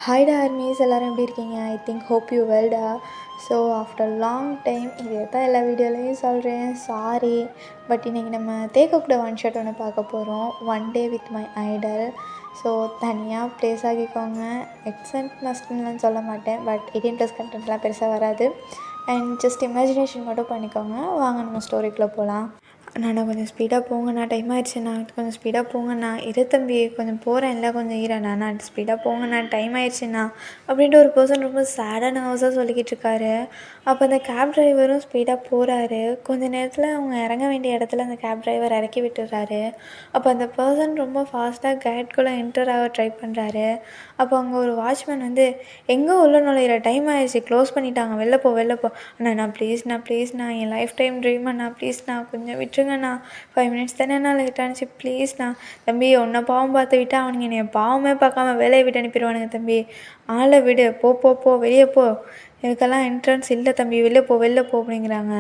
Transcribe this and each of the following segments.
ஹாய்டா armies எல்லோரும் எப்படி இருக்கீங்க? ஐ திங்க் ஹோப் யூ வெல்டா. ஸோ ஆஃப்டர் லாங் டைம் இதே தான் எல்லா வீடியோலையும் சொல்கிறேன், சாரி. பட் இன்றைக்கி நம்ம தேக்கக்கூட ஒன் ஷாட் ஒன்று பார்க்க போகிறோம், one day with my Idol. So தனியாக ப்ளேஸ் ஆகிக்கோங்க. எக்ஸென்ட் மஸ்ட்லாம் சொல்ல மாட்டேன், பட் 18+ கண்டென்ட்லாம் பெருசாக வராது. அண்ட் ஜஸ்ட் இமேஜினேஷன் மட்டும் பண்ணிக்கோங்க. வாங்க நம்ம ஸ்டோரிக்குள்ளே போகலாம். அண்ணா கொஞ்சம் ஸ்பீடாக போங்கண்ணா, டைம் ஆயிடுச்சுண்ணா, கொஞ்சம் ஸ்பீடாக போங்கண்ணா. இரு தம்பி, கொஞ்சம் போகிறேன்ல, கொஞ்சம் ஈரண்ணா, ஸ்பீடாக போங்கண்ணா, டைம் ஆயிடுச்சுண்ணா அப்படின்ட்டு ஒரு பர்சன் ரொம்ப சேடாக நர்வஸாக சொல்லிக்கிட்டு இருக்காரு. அப்போ அந்த கேப் டிரைவரும் ஸ்பீடாக போகிறாரு. கொஞ்சம் நேரத்தில் அவங்க இறங்க வேண்டிய இடத்துல அந்த கேப் டிரைவர் இறக்கி விட்டுறாரு. அப்போ அந்த பர்சன் ரொம்ப ஃபாஸ்ட்டாக கேட்குள்ளே என்டர் ஆக ட்ரை பண்ணுறாரு. அப்போ அங்கே ஒரு வாட்ச்மேன் வந்து, எங்கே உள்ள நுழையிற, டைம் ஆயிடுச்சு, க்ளோஸ் பண்ணிட்டாங்க, வெளில போ அண்ணா ப்ளீஸ்ண்ணா, என் லைஃப் டைம் ட்ரீம் அண்ணா, ப்ளீஸ்ண்ணா கொஞ்சம் விட்டுருங்கண்ணா, 5 மினிட்ஸ் தானேண்ணா லேட் ஆனிச்சு, ப்ளீஸ்ண்ணா. தம்பி, உன்னை பாவம் பார்த்து விட்டா அவனுங்க என்னை பாவமே பார்க்காம வேலையை விட்டு அனுப்பிடுவானுங்க தம்பி, ஆளை விடு, போ வெளியே போ, இதுக்கெல்லாம் என்ட்ரன்ஸ் இல்லை தம்பி, வெளில போ அப்படிங்கிறாங்க.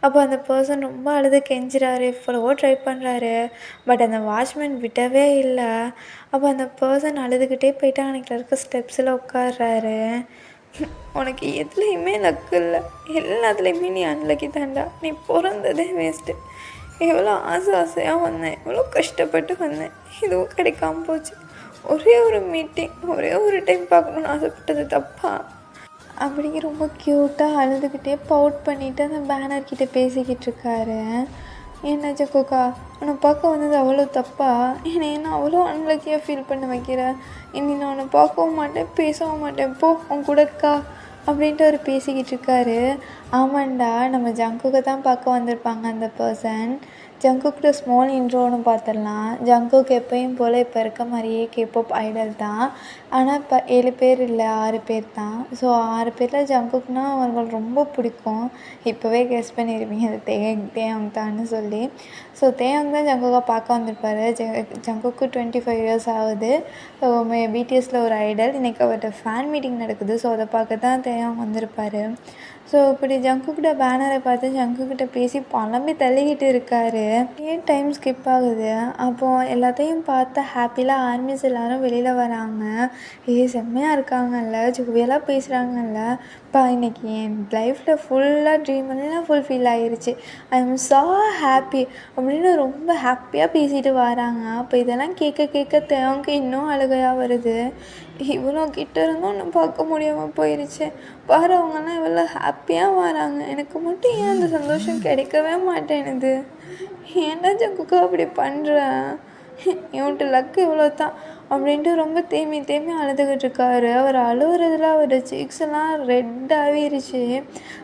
அப்போ அந்த பர்சன் ரொம்ப அழுது கெஞ்சுறாரு, எவ்வளவோ ட்ரை பண்ணுறாரு. பட் அந்த வாட்ச்மேன் விடவே இல்லை. அப்போ அந்த பர்சன் அழுதுகிட்டே போயிட்டு அன்றைக்கி இருக்க ஸ்டெப்ஸில் உட்கார்றாரு. உனக்கு எதுலேயுமே லக்கு இல்லை, எல்லாத்துலேயுமே நீ அன்லக்கி தாண்டா, நீ பிறந்ததே வேஸ்ட்டு. எவ்வளோ ஆசையாக வந்தேன், எவ்வளோ கஷ்டப்பட்டு வந்தேன், இதுவும் கிடைக்காம போச்சு. ஒரே ஒரு மீட்டிங், ஒரே ஒரு டைம் பார்க்கணுன்னு ஆசைப்பட்டது தப்பா அப்படிங்க ரொம்ப க்யூட்டாக அழுதுகிட்டே பவுட் பண்ணிவிட்டு அந்த பேனர்கிட்ட பேசிக்கிட்டு இருக்காரு. என்னாச்சு கோக்கா, உன்னை பார்க்க வந்தது அவ்வளோ தப்பா? என்னை என்ன அவ்வளோ அன்லக்கியாக ஃபீல் பண்ண வைக்கிற? இனி நான் உன்னை பார்க்கவும் மாட்டேன், பேசவும் மாட்டேன், போ உன் கூடக்கா அப்படின்ட்டு அவர் பேசிக்கிட்டு இருக்காரு. ஆமாண்டா, நம்ம ஜங்குக்கை தான் பார்க்க வந்திருப்பாங்க அந்த பர்சன். ஜங்குக்கிட்ட ஸ்மால் இன்ட்ரோன்னு பார்த்துடலாம். ஜங்குக்கு எப்பயும் போல் இப்போ இருக்க மாதிரியே கேபாப் ஐடல் தான். ஆனால் இப்போ 7 பேர் இல்லை, 6 பேர் தான். ஸோ 6 பேரில் ஜங்குக்குனா அவங்களுக்கு ரொம்ப பிடிக்கும். இப்போவே கெஸ் பண்ணியிருப்பீங்க அது தேயோங் தான்னு சொல்லி. ஸோ தேயோங் தான் ஜங்குக்கை பார்க்க வந்திருப்பார். ஜங்குக்கு 25 இயர்ஸ் ஆகுது. ஸோ பிடிஎஸில் ஒரு ஐடல். இன்றைக்கி அவர்கிட்ட ஃபேன் மீட்டிங் நடக்குது. ஸோ அதை பார்க்க தான் தேயோங் வந்திருப்பார். ஸோ இப்படி ஜங்குக்கிட்ட பேனரை பார்த்து ஜங்குக்கிட்ட பேசி புலம்பி தள்ளிக்கிட்டு இருக்காரு. ஏன் டைம் ஸ்கிப் ஆகுது. அப்போது எல்லாத்தையும் பார்த்து ஹாப்பியாக ஆர்மிஸ் எல்லோரும் வெளியில் வராங்க. செம்மையாக இருக்காங்கல்ல, ஜோவியலாக பேசுகிறாங்கல்ல. இப்போ இன்றைக்கி என் லைஃப்பில் ஃபுல்லாக ட்ரீம் எல்லாம் ஃபுல்ஃபில் ஆகிருச்சு, ஐ எம் ஸோ ஹாப்பி அப்படின்னு ரொம்ப ஹாப்பியாக பேசிட்டு வராங்க. அப்போ இதெல்லாம் கேட்க தேவங்க இன்னும் அழுகையாக வருது. இவ்வளோ கிட்ட இருந்தும் ஒன்றும் பார்க்க முடியாமல் போயிடுச்சு. பாரு, அவங்கெல்லாம் இவ்வளோ ஹாப்பியாக வராங்க, எனக்கு மட்டும் ஏன் அந்த சந்தோஷம் கிடைக்கவே மாட்டேனுது? ஏன்டா ஜங்குக்கா அப்படி பண்ணுறேன்? இவன்ட்டு லக்கு இவ்வளோ தான் அப்படின்ட்டு ரொம்ப தேம்பி அழுதுகிட்டு இருக்காரு. அவர் அழுகுறதுல அவரோட சீக்ஸ் எல்லாம் ரெட் ஆகிருச்சு.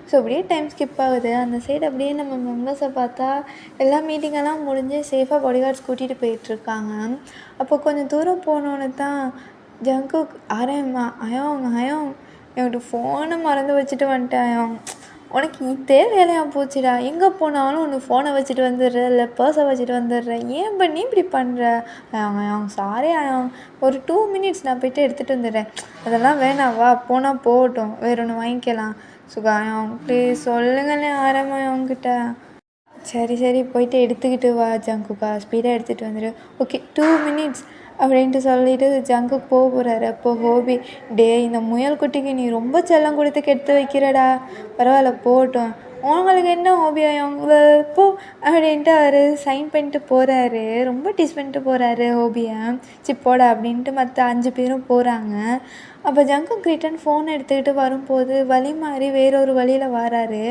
ஸோ அப்படியே டைம் ஸ்கிப் ஆகுது. அந்த சைடு அப்படியே நம்ம மெம்பர்ஸை பார்த்தா எல்லா மீட்டிங்கெல்லாம் முடிஞ்சு சேஃபாக பாடிகார்ட்ஸ் கூட்டிகிட்டு போயிட்டுருக்காங்க. அப்போ கொஞ்சம் தூரம் போனோன்னு தான் ஜங்குக் அயோங் என்கிட்ட ஃபோனை மறந்து வச்சுட்டு வந்துட்டேன். உனக்கு இதே வேலையாக போச்சுடா, எங்கே போனாலும் ஒன்று ஃபோனை வச்சுட்டு வந்துடுற, இல்லை பர்ஸை வச்சுட்டு வந்துடுற, ஏன் பண்ணி இப்படி பண்ணுற? சாரி ஒரு 2 மினிட்ஸ் நான் போய்ட்டு எடுத்துகிட்டு வந்துடுறேன். அதெல்லாம் வேணாவா, போனால் போகட்டும், வேறு ஒன்று வாங்கிக்கலாம். சுகாயம் ப்ளீஸ் சொல்லுங்களேன் அவங்ககிட்ட. சரி போயிட்டு எடுத்துக்கிட்டு வா ஜங்குக்கா, ஸ்பீடாக எடுத்துகிட்டு வந்துடு. ஓகே 2 மினிட்ஸ் அப்படின்ட்டு சொல்லிவிட்டு ஜங்குக்கு போகிறாரு. அப்போ ஹோபி, இந்த முயல் குட்டிக்கு நீ ரொம்ப செல்லம் கொடுத்து கெடுத்து வைக்கிறடா, பரவாயில்ல போகட்டும், உங்களுக்கு என்ன ஹோபியா அவங்க போ அப்படின்ட்டு அவர் சைன் பண்ணிட்டு போகிறாரு. ரொம்ப டீஸ் பண்ணிட்டு போகிறாரு ஹோபியை. போடா அப்படின்ட்டு மற்ற 5 பேரும் போகிறாங்க. அப்போ ஜங்குக் ரிட்டன் ஃபோன் எடுத்துக்கிட்டு வரும்போது வழி மாறி வேறொரு வழியில் வராரு.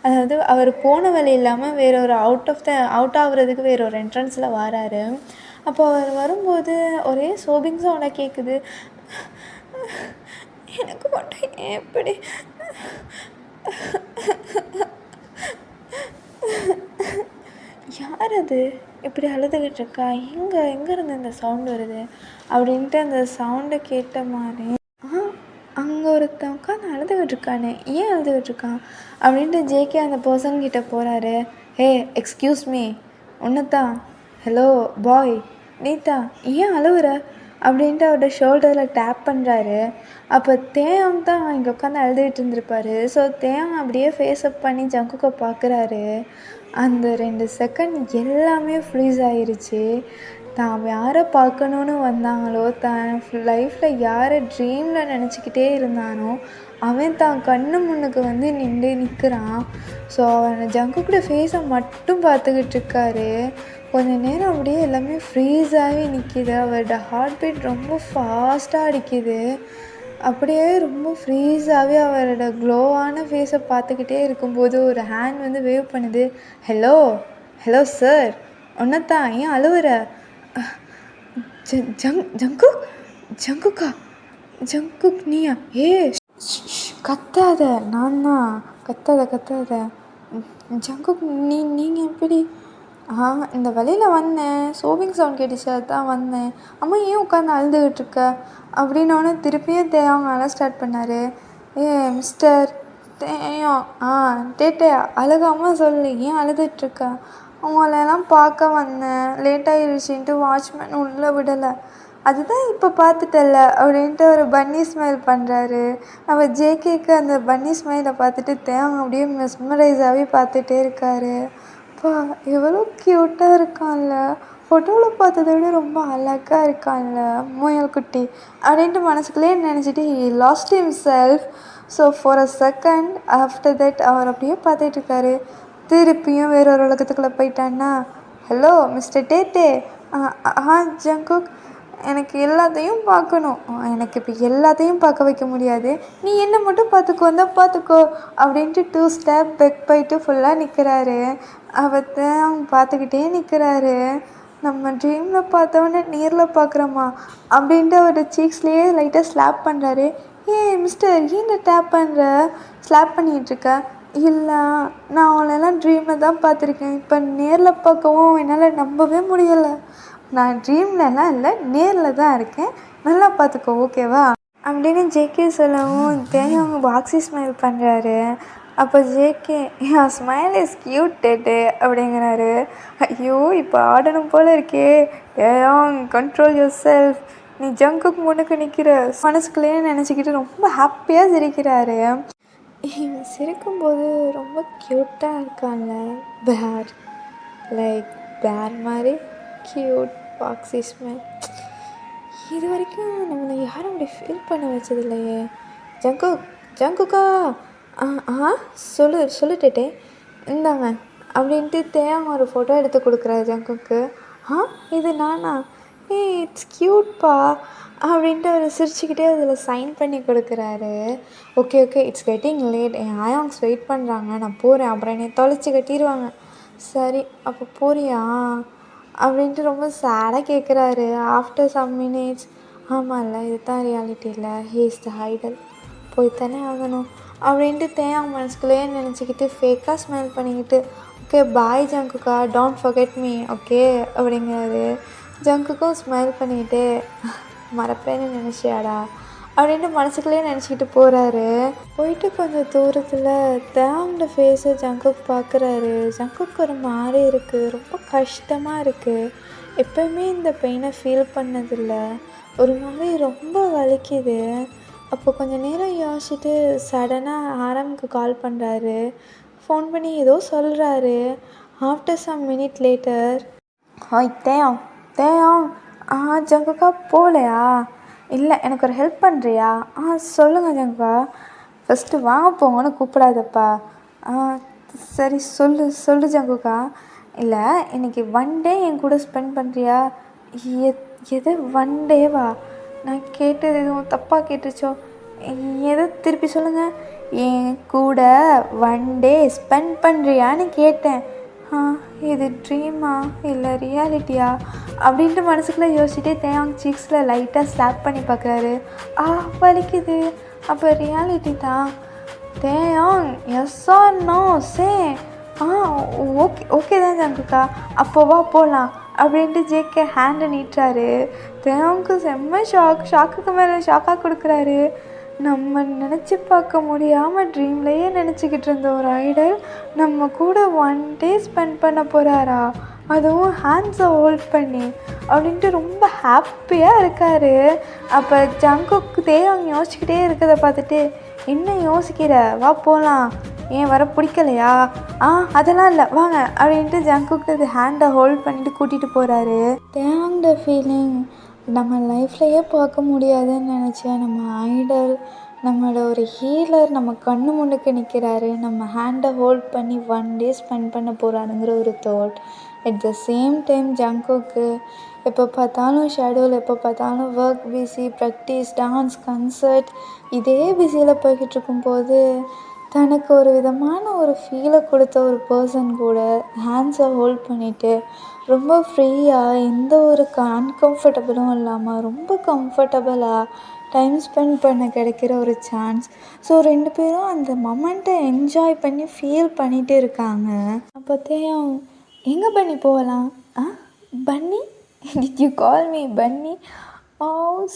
அதாவது அவர் போன வழி இல்லாமல் வேறொரு அவுட் ஆகுறதுக்கு வேறொரு என்ட்ரன்ஸில் வராரு. அப்போ அவர் வரும்போது ஒரே சோபிங் சவுண்டாக கேட்குது. எனக்கு மட்டும் ஏன் இப்படி? யார் அது இப்படி அழுதுகிட்டு இருக்கா? எங்கேருந்து இந்த சவுண்டு வருது அப்படின்ட்டு அந்த சவுண்டை கேட்ட மாதிரி அங்கே ஒருத்தன் உட்காந்து அழுதுகிட்டு இருக்கானே, ஏன் அழுதுகிட்டு இருக்கான் அப்படின்ட்டு ஜேகே அந்த பர்சன்கிட்ட போகிறாரு. எக்ஸ்கியூஸ் மீ, ஒன்று தான், ஹலோ பாய், நீதா ஏன் அழுவுற அப்படின்ட்டு அவரோட ஷோல்டரில் டேப் பண்ணுறாரு. அப்போ தேயாங் தான் இங்கே உட்காந்து அழுதுகிட்டு இருந்திருப்பாரு. ஸோ தேயாங் அப்படியே ஃபேஸ் அப் பண்ணி ஜங்குக்கை பார்க்குறாரு. அந்த 2 செகண்ட் எல்லாமே ஃப்ரீஸ் ஆகிருச்சு. தான் யாரை பார்க்கணுன்னு வந்தாங்களோ, தான் லைஃப்பில் யாரை ட்ரீமில் நினச்சிக்கிட்டே இருந்தானோ அவன் தான் கண்ணு முன்னுக்கு வந்து நிற்கிறான். ஸோ அவன் ஜங்குக்கோட ஃபேஸை மட்டும் பார்த்துக்கிட்டு இருக்காரு. கொஞ்ச நேரம் அப்படியே எல்லாமே ஃப்ரீஸ் ஆகி நிற்கிது. அவரோட ஹார்ட் பீட் ரொம்ப ஃபாஸ்ட்டாக அடிக்குது. அப்படியே ரொம்ப ஃப்ரீஸாகவே அவரோட க்ளோவான ஃபேஸை பார்த்துக்கிட்டே இருக்கும்போது ஒரு ஹேண்ட் வந்து வேவ் பண்ணுது. ஹலோ ஹலோ சார், ஒன்னத்தான், ஏன் அழுவுற? ஜங்குக் ஜங்குக்கா ஜங்குக் நீயா? கத்தாத, நான் தான். கத்தாத. ஜங்குக் நீங்கள் எப்படி? இந்த வழியில் வந்தேன், சோபிங் சவுண்ட் கேட்டுச்சு, அதுதான் வந்தேன். அம்மா ஏன் உட்காந்து அழுதுகிட்டு இருக்க அப்படின்னோடனே திருப்பியும் தேவங்க அழ ஸ்டார்ட் பண்ணார். மிஸ்டர் தேயம், டேட்டையா அழுகாமல் சொல்லு, ஏன் அழுதுட்ருக்க? அவங்களெல்லாம் பார்க்க வந்தேன், லேட் ஆகிடுச்சின்ட்டு வாட்ச்மேன் உள்ளே விடலை, அதுதான் இப்போ பார்த்துட்டல அப்படின்ட்டு ஒரு பன்னி ஸ்மைல் பண்ணுறாரு. அவர் ஜேகேக்கு அந்த பன்னி ஸ்மைலை பார்த்துட்டு தேவங்க அப்படியே மெஸ்மரைஸாகவே பார்த்துட்டே இருக்காரு. அப்பா எவ்வளோ க்யூட்டாக இருக்கான்ல, ஃபோட்டோவில் பார்த்ததை விட ரொம்ப அழகாக இருக்கான்ல முயல் குட்டி அப்படின்ட்டு மனசுக்குள்ளே நினச்சிட்டு he lost himself. So for a second after that அவர் அப்படியே பார்த்துட்ருக்காரு. திருப்பியும் வேற ஒரு உலகத்துக்குள்ளே போயிட்டான்னா, ஹலோ மிஸ்டர் டேட்டே. ஜங்குக், எனக்கு எல்லாத்தையும் பார்க்கணும், எனக்கு இப்போ எல்லாத்தையும் பார்க்க வைக்க முடியாது, நீ என்ன மட்டும் பார்த்துக்கோ அப்படின்ட்டு 2 ஸ்டெப் பேக் போயிட்டு ஃபுல்லாக நிற்கிறாரு. அவங்க பார்த்துக்கிட்டே நிற்கிறாரு. நம்ம ட்ரீமில் பார்த்தவொடனே நேரில் பார்க்குறோமா அப்படின்ட்டு அவரோட சீக்ஸ்லேயே லைட்டாக ஸ்லாப் பண்ணுறாரு. மிஸ்டர் ஏன் டேப் பண்ணுற, ஸ்லாப் பண்ணிகிட்ருக்க? இல்லை, நான் அவங்களெல்லாம் ட்ரீமில் தான் பார்த்துருக்கேன், இப்போ நேரில் பார்க்கவும் என்னால் நம்பவே முடியலை. நான் ட்ரீம்லலாம் இல்லை, நேரில் தான் இருக்கேன், நல்லா பார்த்துக்கோ ஓகேவா அப்படின்னு ஜேகே சொல்லவும் அவங்க பாக்ஸி ஸ்மைல் பண்ணுறாரு. அப்போ JK, N smile is cute date அப்படிங்கிறாரு. ஐயோ இப்போ ஆடணும் போல் இருக்கே. கண்ட்ரோல் யுவர் செல்ஃப், நீ ஜங்குக்கு முன்னுக்கு நிற்கிற மனசுக்குள்ளேயே நினச்சிக்கிட்டு ரொம்ப ஹாப்பியாக சிரிக்கிறாரு. சிரிக்கும்போது ரொம்ப க்யூட்டாக இருக்கான்ல பேர், லைக் பேர் மாதிரி க்யூட் பாக்ஸி ஸ்மைல். இது வரைக்கும் நம்மளை யாரும் அப்படி ஃபீல் பண்ண வச்சது இல்லையே. ஜங்குக்கா சொல்லிட்டே இந்தாங்க அப்படின்ட்டு தேவை ஒரு ஃபோட்டோ எடுத்து கொடுக்குறாரு ஜங்குக்கு. இது நானா? இட்ஸ் க்யூட்ப்பா அப்படின்ட்டு அவர் சிரிச்சுக்கிட்டே அதில் சைன் பண்ணி கொடுக்குறாரு. ஓகே இட்ஸ் கெட்டிங் லேட், என் ஆயாங்ஸ் வெயிட் பண்ணுறாங்க, நான் போகிறேன், அப்புறம் என்னை தொலைச்சி கட்டிடுவாங்க. சரி அப்போ போறியா அப்படின்ட்டு ரொம்ப சேடாக கேட்குறாரு. ஆஃப்டர் சம் மினிட்ஸ், ஆமாம்ல இதுதான் ரியாலிட்டி இல்லை, ஹீ இஸ் த ஐடல், போய்த்தானே ஆகணும் அப்படின்ட்டு தேங்க மனசுக்குள்ளேயே நினச்சிக்கிட்டு ஃபேக்காக ஸ்மைல் பண்ணிக்கிட்டு ஓகே பாய் ஜங்குக்கா, டோன்ட் ஃபர்கெட் மீ ஓகே அப்படிங்கிறாரு. ஜங்குக்கும் ஸ்மைல் பண்ணிக்கிட்டு மறப்பேன்னு நினச்சியாடா அப்படின்ட்டு மனசுக்குள்ளேயே நினச்சிக்கிட்டு போகிறாரு. போயிட்டு கொஞ்சம் தூரத்தில் தேவோட ஃபேஸை ஜங்குக் பார்க்குறாரு. ஜங்குக்கு ஒரு மாதிரி இருக்குது, ரொம்ப கஷ்டமாக இருக்குது. எப்போயுமே இந்த பெயினை ஃபீல் பண்ணதில்லை, ஒரு மாதிரி ரொம்ப வலிக்குது. அப்போ கொஞ்சம் நேரம் யோசிச்சுட்டு சடனாக ஆரம்க்கு கால் பண்ணுறாரு. ஃபோன் பண்ணி ஏதோ சொல்கிறாரு. ஆஃப்டர் சம் மினிட் லேட்டர், தேவ் ஜங்குக்கா போகலையா? இல்லை, எனக்கு ஒரு ஹெல்ப் பண்ணுறியா? சொல்லுங்கள் ஜங்குக்கா. ஃபஸ்ட்டு வாங்க போங்கன்னு கூப்பிடாதப்பா. சரி சொல்லு ஜங்குக்கா. இல்லை, இன்றைக்கி 1 டே என் கூட ஸ்பெண்ட் பண்ணுறியா? எது 1 டேவா? நான் கேட்டது எதுவும் தப்பாக கேட்டுச்சோ? எதை திருப்பி சொல்லுங்கள். என் கூட 1 டே ஸ்பெண்ட் பண்ணுறியான்னு கேட்டேன். இது ட்ரீமா இல்லை ரியாலிட்டியா அப்படின்ட்டு மனசுக்குள்ளே யோசிச்சுட்டே தேவாங் சீக்ஸில் லைட்டாக ஸ்லாப் பண்ணி பார்க்குறாரு. வலிக்குது, அப்போ ரியாலிட்டி தான். தேவாங் எஸ் ஆர் நோ சே. ஓகே தான் ஜங்குக்கா, அப்போ வா போகலாம் அப்படின்ட்டு ஜேகே ஹேண்டை நீட்டுறாரு. தேவாங்க்கு செம்ம ஷாக்குக்கு மேலே ஷாக்காக கொடுக்குறாரு. நம்ம நினச்சி பார்க்க முடியாமல் ட்ரீம்லையே நினச்சிக்கிட்டு இருந்த ஒரு ஐடல் நம்ம கூட 1 டே ஸ்பெண்ட் பண்ண போகிறாரா, அதுவும் ஹேண்ட்ஸை ஹோல்ட் பண்ணி அப்படின்ட்டு ரொம்ப ஹாப்பியாக இருக்கார். அப்போ ஜங்குக்கு தேவாங் யோசிச்சுக்கிட்டே இருக்கிறத பார்த்துட்டு, என்ன யோசிக்கிற, வா போகலாம், ஏன் வர பிடிக்கலையா? அதெல்லாம் இல்லை வாங்க அப்படின்ட்டு ஜங்குக்கு அது ஹேண்டை ஹோல்ட் பண்ணிவிட்டு கூட்டிகிட்டு போகிறாரு. தேங்க்ட ஃபீலிங் நம்ம லைஃப்லையே பார்க்க முடியாதுன்னு நினச்சேன். நம்ம ஐடல், நம்மளோட ஒரு ஹீலர் நம்ம கண்ணு முன்னுக்கு நிற்கிறாரு. நம்ம ஹேண்டை ஹோல்ட் பண்ணி 1 day ஸ்பெண்ட் பண்ண போகிறாருங்கிற ஒரு thought. At the same time ஜங்குக்கு எப்போ பார்த்தாலும் ஷெடியூல், எப்போ பார்த்தாலும் work busy, practice, dance, concert, இதே பிஸியில் போய்கிட்டு இருக்கும்போது தனக்கு ஒரு விதமான ஒரு ஃபீலை கொடுத்த ஒரு பர்சன் கூட ஹேண்ட்ஸை ஹோல்ட் பண்ணிவிட்டு ரொம்ப ஃப்ரீயாக, எந்த ஒரு அன்கம்ஃபர்டபுளும் இல்லாமல் ரொம்ப கம்ஃபர்டபுளாக டைம் ஸ்பெண்ட் பண்ண கிடைக்கிற ஒரு சான்ஸ். ஸோ 2 பேரும் அந்த மொமெண்ட்டை என்ஜாய் பண்ணி ஃபீல் பண்ணிகிட்டு இருக்காங்க. அப்போத்தையும் எங்கே பன்னி போகலாம்? பன்னி, டிட் யூ கால் மீ பன்னி?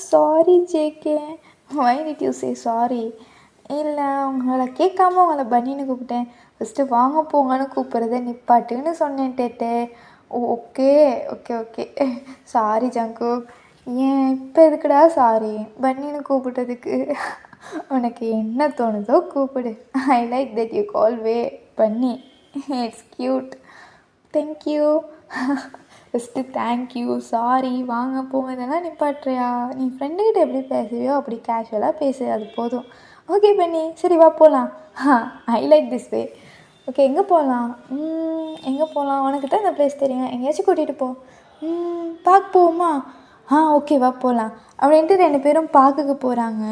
Sorry JK, why did you say sorry? இல்லை, உங்களை கேட்காம உங்களை பன்னின்னு கூப்பிட்டேன். ஃபஸ்ட்டு வாங்க போங்கன்னு கூப்பிட்றத நிப்பாட்டுன்னு சொன்னேன் Taetae. Okay okay okay, sorry Jungkook. ஏன் இப்போ எதுக்குடா சாரி? பன்னின்னு கூப்பிட்டதுக்கு உனக்கு என்ன தோணுதோ கூப்பிடு. I like that you call way bunny, it's cute. Thank you. First thank you, sorry, வாங்க போங்க இதெல்லாம் நிப்பாட்டுறியா? நீ ஃப்ரெண்டுக்கிட்ட எப்படி பேசுவியோ அப்படி கேஷுவலாக பேசு, அது போதும். ஓகே பன்னி, சரி வா போகலாம். I like this way. Okay, எங்கே போகலாம்? எங்கே போகலாம்? உனக்கு தான் இந்த ப்ளேஸ் தெரியும், எங்கேயாச்சும் கூட்டிகிட்டு போ. பார்க் போவோமா? ஓகே வா போகலாம் அப்படின்ட்டு 2 பேரும் பார்க்குக்கு போகிறாங்க.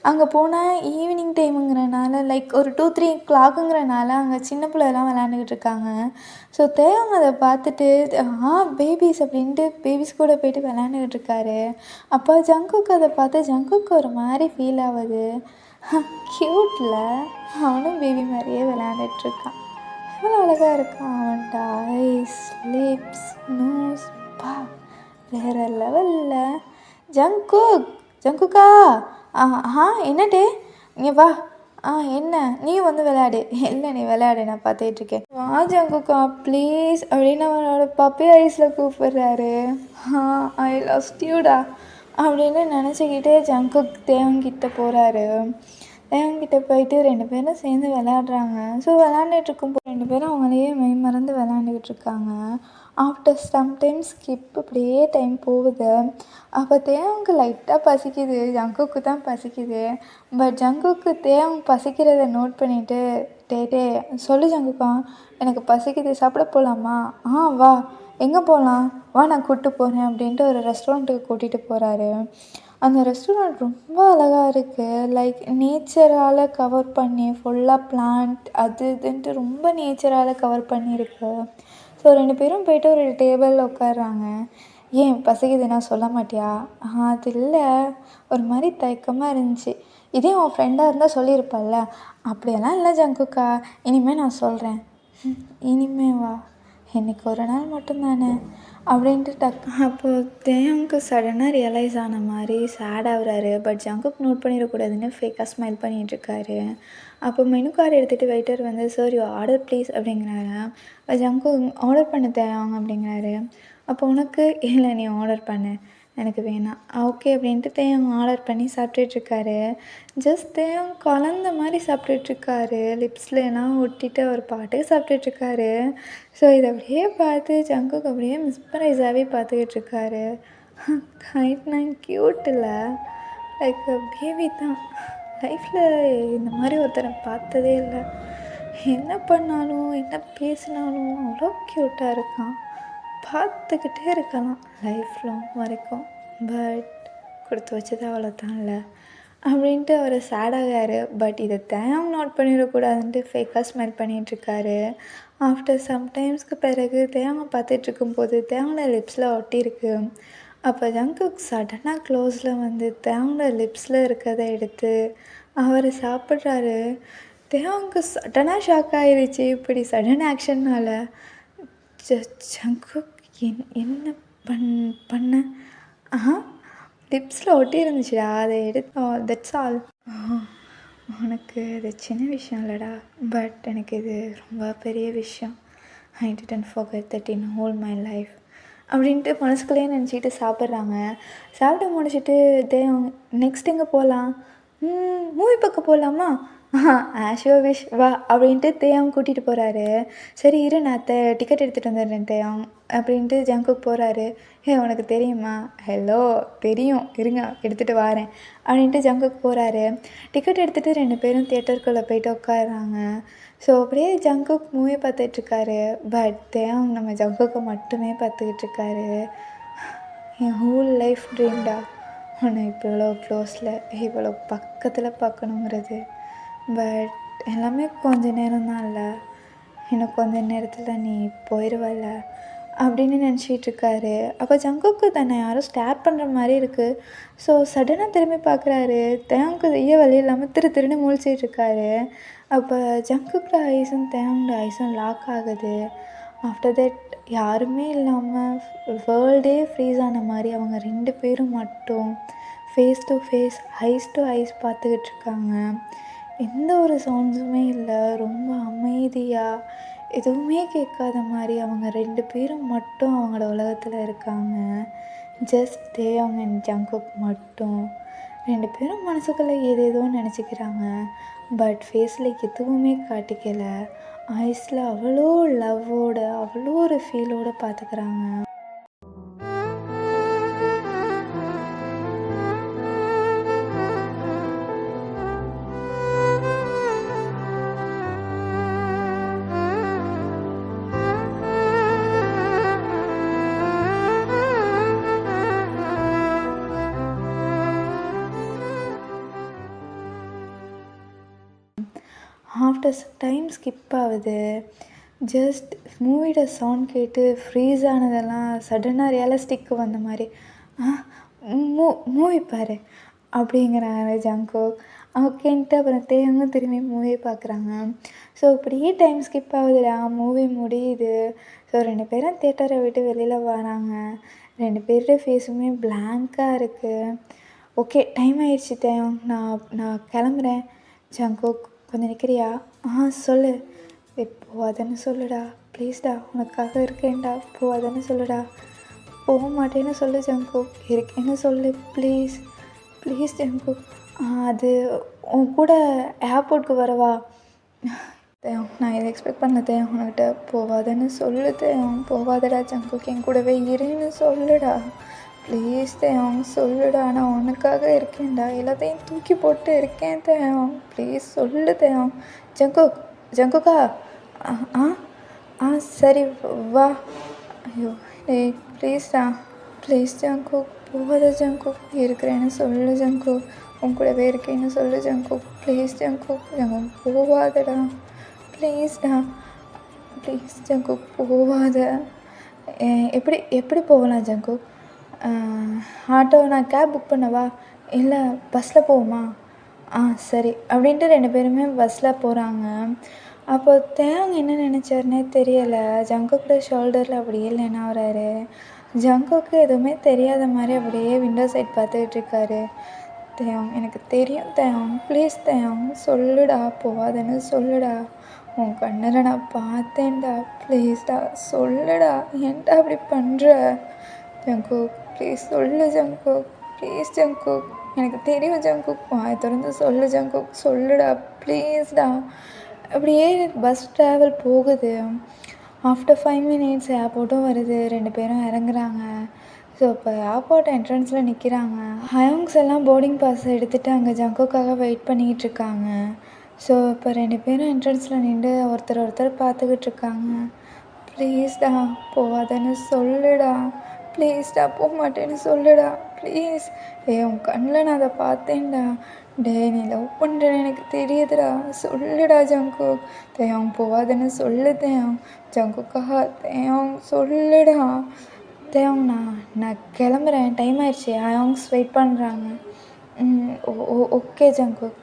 அங்கே போனால் ஈவினிங் டைமுங்கிறனால, லைக் ஒரு 2-3 o'clockங்கிறனால அங்கே சின்ன பிள்ளைலாம் விளையாண்டுக்கிட்டு இருக்காங்க. ஸோ தேவங்க அதை பார்த்துட்டு பேபிஸ் அப்படின்ட்டு பேபிஸ் கூட போய்ட்டு விளையாண்டுக்கிட்டு இருக்காரு. அப்போ ஜங்குக்கு அதை பார்த்து ஜங்குக்கு ஒரு மாதிரி ஃபீல் ஆகுது. க்யூட்டில் அவனும் பேபி மாதிரியே விளையாண்டுட்ருக்கான். எவ்வளோ அழகாக இருக்கான். அவன்கிட்ட ஐஸ், லிப்ஸ், நோஸ், பா வேறு லெவலில். ஜங்குக்கா, என்னடே இங்கே வா. என்ன நீ வந்து விளையாடு. இல்லை நீ விளையாடு, நான் பார்த்துட்ருக்கேன். வா ஜங்குக்கா ப்ளீஸ் அப்படின்னு அவனோட பப்பி ஐஸில் கூப்பிட்றாரு. ஐ லவ் யூடா அப்படின்னு நினச்சிக்கிட்டே ஜங்குக் தேவங்கிட்ட போகிறாரு. தேவங்கிட்ட போயிட்டு 2 பேரும் சேர்ந்து விளையாடுறாங்க. ஸோ விளையாண்டுட்ருக்கும்போது 2 பேரும் அவங்களையே மறந்து விளையாண்டுக்கிட்டு இருக்காங்க. ஆஃப்டர் சம்டைம்ஸ் ஸ்கிப் அப்படியே டைம் போகுது. அப்போ தேவங்க லைட்டாக பசிக்குது. ஜங்குக்கு தான் பசிக்குது. பட் ஜங்குக்கு தேவங்க பசிக்கிறத நோட் பண்ணிவிட்டு, டே சொல்லு ஜங்குக்கா, எனக்கு பசிக்குது, சாப்பிட போகலாமா? வா. எங்கே போகலாம்? வா நான் கூப்பிட்டு போகிறேன் அப்படின்ட்டு ஒரு ரெஸ்டாரண்ட்டுக்கு கூட்டிகிட்டு போகிறாரு. அந்த ரெஸ்டாரண்ட் ரொம்ப அழகாக இருக்குது. லைக் நேச்சரால் கவர் பண்ணி ஃபுல்லாக பிளான்ட் அது இதுன்ட்டு ரொம்ப நேச்சரால் கவர் பண்ணியிருக்கு. ஸோ 2 பேரும் போய்ட்டு ஒரு டேபிளில் உட்காடுறாங்க. ஏன் பசிக்குதுன்னா சொல்ல மாட்டியா? அது இல்லை, ஒரு மாதிரி தயக்கமாக இருந்துச்சு. இதே உன் ஃப்ரெண்டாக இருந்தால் சொல்லியிருப்பல்ல. அப்படியெல்லாம் இல்லை ஜங்குக்கா, இனிமேல் நான் சொல்கிறேன். இனிமே வா, இன்றைக்கி ஒரு நாள் மட்டும்தானே அப்படின்ட்டு அப்போது தேவங்க்கு சடனாக ரியலைஸ் ஆன மாதிரி சேட் ஆகுறாரு. பட் ஜங்குக் நோட் பண்ணிடக்கூடாதுன்னு ஃபேக்காக ஸ்மைல் பண்ணிகிட்ருக்காரு. அப்போ மெனு கார்டு எடுத்துகிட்டு வெயிட்டர் வந்து, சார் யூ ஆர்டர் ப்ளீஸ் அப்படிங்கிறாரு. ஜங்குக் ஆர்டர் பண்ண தேவாங்க அப்படிங்கிறாரு. அப்போ உனக்கு இல்லை நீ ஆர்டர் பண்ணு, எனக்கு வேணாம். ஓகே அப்படின்ட்டு தேவங்க ஆர்டர் பண்ணி சாப்பிட்டுட்ருக்காரு. ஜஸ்ட் தேவங்க கலந்த மாதிரி சாப்பிட்டுட்ருக்காரு. லிப்ஸ்லாம் ஒட்டிட்டு அவர் பாட்டுக்கு சாப்பிட்டுட்ருக்காரு. ஸோ இதை அப்படியே பார்த்து ஜங்குக்கு அப்படியே மிஸ்மரைஸாகவே பார்த்துக்கிட்ருக்காரு. க்யூட் இல்லை, லைக் பேபி தான். லைஃப்பில் இந்த மாதிரி ஒருத்தரை பார்த்ததே இல்லை. என்ன பண்ணாலும் என்ன பேசினாலும் அவ்வளோ க்யூட்டாக இருக்கான். பார்த்துக்கிட்டே இருக்கலாம் லைஃப் லாங் வரைக்கும். பட் கொடுத்து வச்சது அவ்வளோதான்ல அப்படின்ட்டு அவர் சேடாகாரு. பட் இதை தேவம் நோட் பண்ணிடக்கூடாதுன்ட்டு ஃபேக்காக ஸ்மைல் பண்ணிகிட்ருக்காரு. ஆஃப்டர் சம்டைம்ஸ்க்கு பிறகு தேவங்க பார்த்துட்ருக்கும்போது தேவங்களோட லிப்ஸில் ஒட்டியிருக்கு. அப்போ ஜங்குக் சடனாக க்ளோஸில் வந்து தேவங்களோட லிப்ஸில் இருக்கிறத எடுத்து அவர் சாப்பிட்றாரு. தேவங்க சடனாக ஷாக் ஆகிடுச்சு இப்படி சடன் ஆக்ஷன்னால். ஜங்குக் என்ன பண்ண? லிப்ஸில் ஒட்டி இருந்துச்சுடா, அதை எடுத்து தட்ஸ் ஆல். உனக்கு இது சின்ன விஷயம் இல்லைடா, பட் எனக்கு இது ரொம்ப பெரிய விஷயம். I didn't forget that in whole my life அப்படின்ட்டு மனசுக்குள்ளேயே நினச்சிக்கிட்டு சாப்பிட்றாங்க. சாப்பிட்டு முடிச்சுட்டு நெக்ஸ்ட் எங்கே போகலாம்? மூவி பார்க்க போகலாமா? ஆஸ் யூ விஷ் வா அப்படின்ட்டு தேயாங் கூட்டிகிட்டு போகிறாரு. சரி இரு நான் டிக்கெட் எடுத்துகிட்டு வந்துடுறேன் தேயாங் அப்படின்ட்டு ஜங்குக் போகிறாரு. உனக்கு தெரியுமா? ஹலோ தெரியும், இருங்க எடுத்துகிட்டு வாரேன் அப்படின்ட்டு ஜங்குக் போகிறாரு. டிக்கெட் எடுத்துகிட்டு 2 பேரும் தியேட்டருக்குள்ளே போயிட்டு உட்காடுறாங்க. ஸோ அப்படியே ஜங்குக் மூவி பார்த்துட்ருக்காரு. பட் தேயாங் நம்ம ஜங்குக்கை மட்டுமே பார்த்துக்கிட்டு இருக்காரு. என் ஹோல் லைஃப் ட்ரீம்டா உன்னை இவ்வளோ க்ளோஸில் இவ்வளோ பக்கத்தில் பார்க்கணுங்கிறது. பட் எல்லாமே கொஞ்ச நேரம் தான் இல்லை, இன்னும் கொஞ்ச நேரத்தில் நீ போயிடுவல்ல அப்படின்னு நினச்சிட்ருக்காரு. அப்போ ஜங்குக்கு தன்னை யாரும் ஸ்டாப் பண்ணுற மாதிரி இருக்குது. ஸோ சடனாக திரும்பி பார்க்குறாரு. தேங்கு செய்ய வழி இல்லாமல் திருன்னு முழிச்சிட்ருக்காரு. அப்போ ஜங்குக்கோட ஐஸும் தேங்கோட ஐஸும் லாக் ஆகுது. ஆஃப்டர் தட் யாருமே இல்லாமல் வேர்ல்டே ஃப்ரீஸ் ஆன மாதிரி அவங்க 2 பேரும் மட்டும் face to face, eyes to eyes பார்த்துக்கிட்டு இருக்காங்க. எந்த ஒரு சவுண்ட்ஸுமே இல்லை, ரொம்ப அமைதியாக எதுவுமே கேட்காத மாதிரி அவங்க 2 பேரும் மட்டும் அவங்களோட உலகத்தில் இருக்காங்க. ஜஸ்ட் தேயாங் அண்ட் ஜங்குக் மட்டும். 2 பேரும் மனசுக்குள்ளே ஏதேதோ நினச்சிக்கிறாங்க. பட் ஃபேஸில் எதுவுமே காட்டிக்கலை. ஐஸில் அவ்வளோ லவ்வோட அவ்வளோ ஒரு ஃபீலோடு பார்த்துக்கிறாங்க. ஆஃப்டர் டைம் ஸ்கிப் ஆகுது. ஜஸ்ட் மூவியோட சவுண்ட் கேட்டு ஃப்ரீஸ் ஆனதெல்லாம் சடனாக ரியலிஸ்டிக்கு வந்த மாதிரி மூவி பாரு அப்படிங்கிறாங்க ஜங்குக். ஓகேன்ட்டு அப்புறம் தேங்கும் திரும்பி மூவி பார்க்குறாங்க. ஸோ இப்படியே டைம் ஸ்கிப் ஆகுதுடா, மூவி முடியுது. ஸோ 2 பேரும் தேட்டரை விட்டு வெளியில் வராங்க. 2 பேரோட ஃபேஸுமே பிளாங்காக இருக்குது. ஓகே டைம் ஆயிடுச்சு தேங், நான் கிளம்புறேன். ஜங்குக் கொஞ்சம் நிற்கிறியா? சொல்லு. போவாதன்னு சொல்லுடா, ப்ளீஸ்டா, உனக்காக இருக்கேன்டா, போவாதன்னு சொல்லுடா. போக மாட்டேன்னு சொல்லு ஜங்குக், இருக்கேன்னு சொல்லு ப்ளீஸ் ப்ளீஸ் ஜங்குக். அது உன் கூட ஏர்போர்ட்டுக்கு வரவா? தேவ் நான் இதை எக்ஸ்பெக்ட் பண்ண தேவ், உனக்கிட்ட போவாதன்னு சொல்லு தேவ், போவாதடா ஜங்குக், என் கூடவே இருன்னு சொல்லுடா ப்ளீஸ் தேவ் சொல்லுடா, நான் உனக்காக இருக்கேன்டா, எல்லாத்தையும் தூக்கி போட்டு இருக்கேன் தேவ், ப்ளீஸ் சொல்லு தேவ். ஜங்குக்கா? சரி வா. ஐயோ டேய் ப்ளீஸ்டா, ப்ளீஸ் ஜங்குக், போகாத ஜங்குக், இருக்கிறேன்னு சொல்லு ஜங்குக், உன் கூடவே இருக்கேன்னு சொல்லு ஜங்குக், ப்ளீஸ் ஜங்குக், போவாதடா ப்ளீஸ்டா, ப்ளீஸ் ஜங்குக் போவாத. எப்படி போகலாம் ஜங்குக்? ஆட்டோ நான் கேப் புக் பண்ணவா, இல்லை பஸ்ஸில் போவோமா? சரி அப்படின்ட்டு 2 பேருமே பஸ்ஸில் போகிறாங்க. அப்போ தேவ் என்ன நினச்சாருன்னே தெரியலை. ஜங்குக்கோட ஷோல்டரில் அப்படியே லேன் ஆகிறாரு. ஜங்குக்கு எதுவுமே தெரியாத மாதிரி அப்படியே விண்டோ சைட் பார்த்துக்கிட்டு இருக்காரு. தேவ் எனக்கு தெரியும் தேவ், ப்ளீஸ் தேவ் சொல்லுடா, போவாதன்னு சொல்லுடா, உன் கண்ணில் நான் பார்த்தேன்டா, ப்ளீஸ்டா சொல்லுடா, ஏன்டா அப்படி பண்ணுற ஜங்குக், ப்ளீஸ் சொல்லு ஜங்குக், ப்ளீஸ் ஜங்குக், எனக்கு தெரியும் ஜங்குக், வாயை திறந்து சொல்லு ஜங்குக், சொல்லுடா ப்ளீஸ்டா. அப்படியே பஸ் ட்ராவல் போகுது. ஆஃப்டர் 5 minutes ஏர்போர்ட்டும் வருது. 2 பேரும் இறங்குறாங்க. ஸோ இப்போ ஏர்போர்ட் என்ட்ரன்ஸில் நிற்கிறாங்க. ஹயோங்ஸ் எல்லாம் போர்டிங் பாஸ் எடுத்துகிட்டு அங்கே ஜங்குக்காக வெயிட் பண்ணிக்கிட்டு இருக்காங்க. ஸோ இப்போ 2 பேரும் என்ட்ரன்ஸில் நின்று ஒருத்தர் பார்த்துக்கிட்டு இருக்காங்க. ப்ளீஸ்டா போவாதன்னு சொல்லுடா, ப்ளீஸ்டா போக மாட்டேன்னு சொல்லுடா ப்ளீஸ். உன் கண்ணில் நான் அதை பார்த்தேன்டா, நீ லவ் பண்ணுறேன்னு எனக்கு தெரியுதுடா, சொல்லுடா ஜங்குக், தேவ் போவாதன்னு சொல்லு தேவ், ஜங்குக்காக தேவ் சொல்லுடா. தேவ் நான் கிளம்புறேன், டைம் ஆயிடுச்சு, ஹயோங்ஸ் வெயிட் பண்ணுறாங்க. ஓகே ஜங்குக்,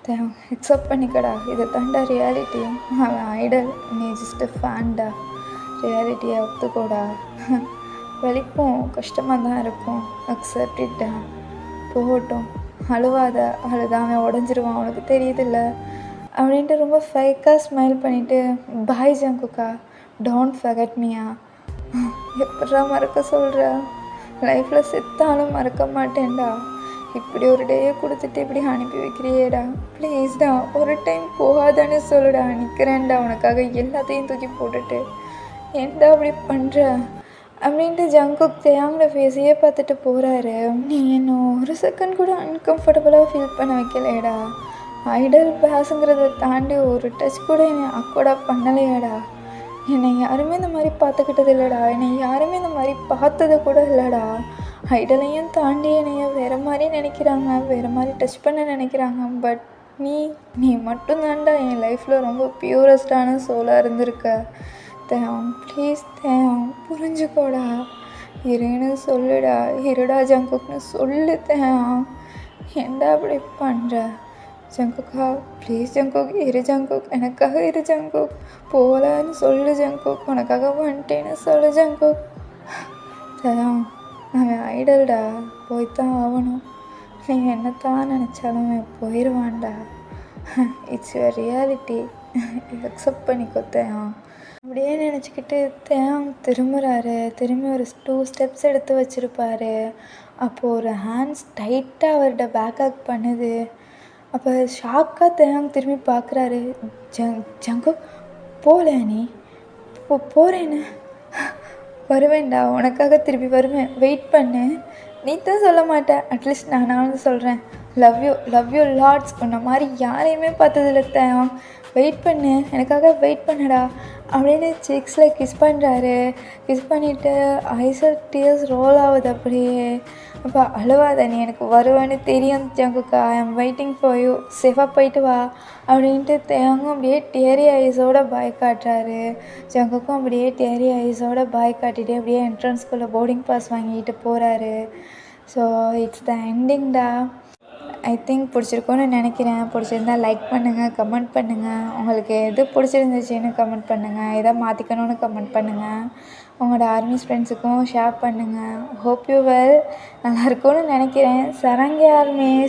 தேவ் அக்செப்ட் பண்ணிக்கடா, இதை தாண்டா ரியாலிட்டி, அவன் ஐடல், நீ ஜஸ்ட்டு ஃபேன்டா, ரியாலிட்டியை ஒத்துக்கோடா, வலிக்கும் கஷ்டமாக தான் இருக்கும், அக்செப்ட் இட்டா, போகட்டும், அழுவாத, அழுதான் அவன் உடஞ்சிருவான், அவனுக்கு தெரியுதில்ல அப்படின்ட்டு ரொம்ப ஃபேக்காக ஸ்மைல் பண்ணிவிட்டு, பாய் ஜங்குக்கா, டோன்ட் ஃபர்கெட் மீயா. எப்படா மறக்க சொல்கிற, லைஃப்பில் செத்தாலும் மறக்க மாட்டேன்டா, இப்படி ஒரு டேயை கொடுத்துட்டு இப்படி அனுப்பி வைக்கிறியேடா, ப்ளீஸ்டா ஒரு டைம் போகாதான்னு சொல்லுடா, நிற்கிறேன்டா உனக்காக எல்லாத்தையும் தூக்கி போட்டுட்டு, ஏன்டா அப்படி பண்ணுற அப்படின்ட்டு ஜங்குக் தேயாங்கள ஃபேஸையே பார்த்துட்டு போகிறாரு. நீ என்ன ஒரு செகண்ட் கூட அன்கம்ஃபர்டபுளாக ஃபீல் பண்ண வைக்கலையடா, ஐடல் பேஸுங்கிறத தாண்டி ஒரு டச் கூட என்னை அக்வர்டாக பண்ணலையாடா, என்னை யாருமே இந்த மாதிரி பார்த்துக்கிட்டது இல்லைடா, என்னை யாருமே இந்த மாதிரி பார்த்தது கூட இல்லைடா, ஐடலையும் தாண்டி என்னைய வேறு மாதிரி நினைக்கிறாங்க, வேறு மாதிரி டச் பண்ண நினைக்கிறாங்க. பட் நீ மட்டும்தான்டா என் லைஃப்பில் ரொம்ப பியூரஸ்டான சோலாக இருந்திருக்க. தேவம் ப்ளீஸ் தேவம் புரிஞ்சுக்கோடா, இருன்னு சொல்லுடா, இருடா ஜங்குக்னு சொல்லு தேவம், ஏன்டா அப்படி பண்ணுற ஜங்குக்கா, ப்ளீஸ் ஜங்குக் இரு ஜங்குக், எனக்காக இரு ஜங்குக், போகலான்னு சொல்லு ஜங்குக், உனக்காக வந்துட்டேன்னு சொல்லு ஜங்குக். தேவம் அவன் ஐடல்டா, போய்த்தான் ஆகணும், நீ என்னத்தான் நினச்சாலும் அவன் போயிடுவான்டா, இட்ஸ் யுவர் ரியாலிட்டி, அக்செப்ட் பண்ணிக்கோ தேவம். அப்படியே நினச்சிக்கிட்டு தேவம் திரும்பி ஒரு 2 ஸ்டெப்ஸ் எடுத்து வச்சுருப்பாரு. அப்போது ஒரு ஹேண்ட்ஸ் டைட்டாக அவர்கிட்ட பேக் ஹக் பண்ணுது. அப்போ ஷாக்காக தேவம் திரும்பி பார்க்குறாரு. ஜங்குக் போகலையா நீ, போகிறேன்னு, வருவேன்டா உனக்காக திருப்பி வருவேன், வெயிட் பண்ணு, நீ தான் சொல்ல மாட்டேன், அட்லீஸ்ட் நானாவது சொல்கிறேன், லவ் யூ லாட்ஸ், உன்ன மாதிரி யாரையுமே பார்த்ததில்ல தேவம், வெயிட் பண்ணு, எனக்காக வெயிட் பண்ணுடா அப்படின்னு சிக்ஸில் கிஸ் பண்ணுறாரு. கிஸ் பண்ணிவிட்டு ஐஸில் டியர்ஸ் ரோல் ஆகுது அப்படியே. அப்போ அழுவாத, நீ எனக்கு வருவேன்னு தெரியும் ஜங்குக்கா, I am waiting for you, சேஃபாக போயிட்டு வா அப்படின்ட்டு தேவங்கும் அப்படியே டேரி ஐஸோட பாய் காட்டுறாரு. ஜங்குக்கும் அப்படியே டேரி ஐஸோட பாய் காட்டிகிட்டே அப்படியே என்ட்ரன்ஸ்குள்ளே போர்டிங் பாஸ் வாங்கிட்டு போகிறாரு. ஸோ இட்ஸ் த எண்டிங்டா. ஐ திங்க் பிடிச்சிருக்கோன்னு நினைக்கிறேன். பிடிச்சிருந்தா லைக் பண்ணுங்கள், கமெண்ட் பண்ணுங்கள், உங்களுக்கு எது பிடிச்சிருந்துச்சின்னு கமெண்ட் பண்ணுங்கள், எதை மாற்றிக்கணும்னு கமெண்ட் பண்ணுங்கள், உங்களோட ஆர்மிஸ் ஃப்ரெண்ட்ஸுக்கும் ஷேர் பண்ணுங்கள். ஹோப் யூ வெல், நல்லா இருக்கும்னு நினைக்கிறேன். சரங்க ஆர்மிஸ்.